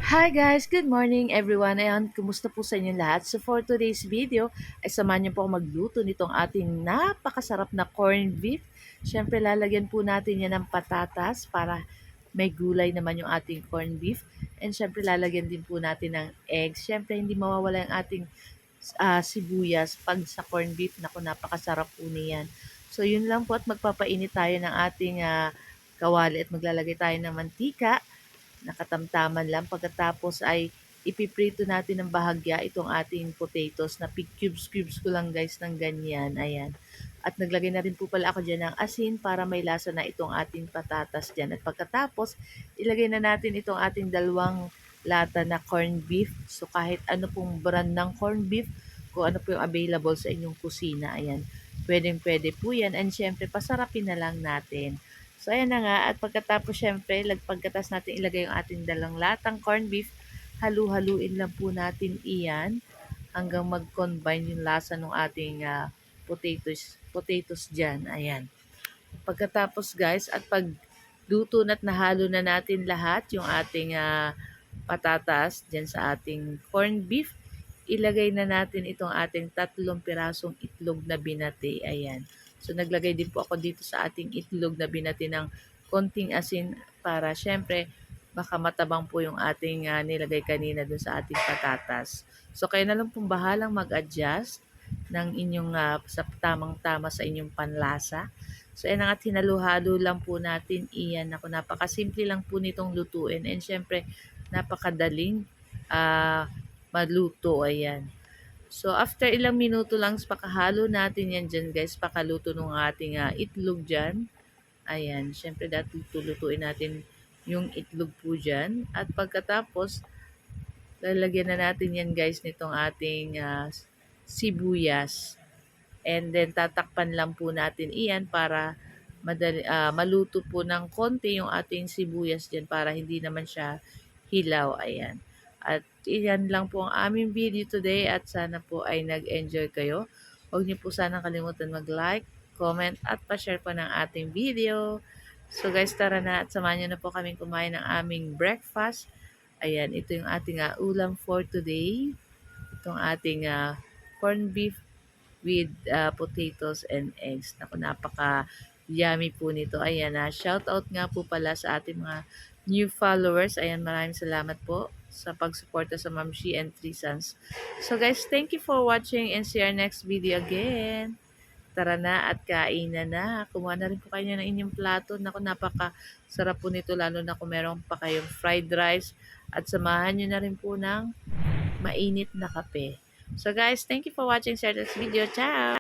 Hi guys! Good morning everyone! Ayan, kumusta po sa inyong lahat? So for today's video, ay samahan niyo po ako magluto nitong ating napakasarap na corned beef. Siyempre lalagyan po natin yan ng patatas para may gulay naman yung ating corned beef. And siyempre lalagyan din po natin ng eggs. Siyempre hindi mawawala yung ating sibuyas pag sa corned beef. Naku, napakasarap po niyan. So yun lang po at magpapainit tayo ng ating kawali at maglalagay tayo ng mantika nakatamtaman lang. Pagkatapos ay ipiprito natin ng bahagya itong ating potatoes na cubes ko lang guys ng ganyan. Ayan. At naglagay na rin po pala ako dyan ng asin para may lasa na itong ating patatas dyan. At pagkatapos, ilagay na natin itong ating dalawang lata na corned beef. So kahit ano pong brand ng corned beef, kung ano po yung available sa inyong kusina. Ayan. Pwedeng-pwede po yan. And syempre, pasarapin na lang natin. So, ayan na nga. At pagkatapos, syempre, pagkatas natin ilagay yung ating dalang latang corned beef, halu-haluin lang po natin iyan hanggang mag-combine yung lasa ng ating potatoes dyan. Ayan. Pagkatapos, guys, at pag luto na't nahalo na natin lahat yung ating patatas dyan sa ating corned beef, ilagay na natin itong ating 3 pirasong itlog na binati. Ayan. So, naglagay din po ako dito sa ating itlog na binati ng konting asin para syempre baka matabang po yung ating nilagay kanina dun sa ating patatas. So, kayo na lang pong bahalang mag-adjust ng inyong sa tamang-tama sa inyong panlasa. So, ayan at hinalo-halo lang po natin iyan. Ako, napakasimple lang po nitong lutuin. And syempre, napakadaling maluto. Ayan. So, after ilang minuto lang, pakahalo natin yan dyan, guys. Pakaluto ng ating itlog dyan. Ayan. Siyempre, dati tulutuin natin yung itlog po dyan. At pagkatapos, lalagyan na natin yan, guys, nitong ating sibuyas. And then, tatakpan lang po natin iyan para maluto po ng konti yung ating sibuyas dyan para hindi naman siya hilaw. Ayan. At iyan lang po ang aming video today at sana po ay nag-enjoy kayo. Huwag niyo po sana kalimutan mag-like, comment at pa-share po ng ating video. So guys, tara na at samahan niyo na po kaming kumain ng aming breakfast. Ayan, ito yung ating ulam for today. Itong ating corned beef with potatoes and eggs. Naku, napaka-yummy po nito. Ayan, shout out nga po pala sa ating mga new followers. Ayan, maraming salamat po sa pagsuporta sa Ma'am She and Three Sons. So guys, thank you for watching and see our next video again. Tara na at kainan na. Kumuha na rin po kayo ng inyong plato. Naku, napaka-sarap po nito lalo na kung meron pa kayong fried rice at samahan nyo na rin po ng mainit na kape. So guys, thank you for watching. Share this video. Ciao!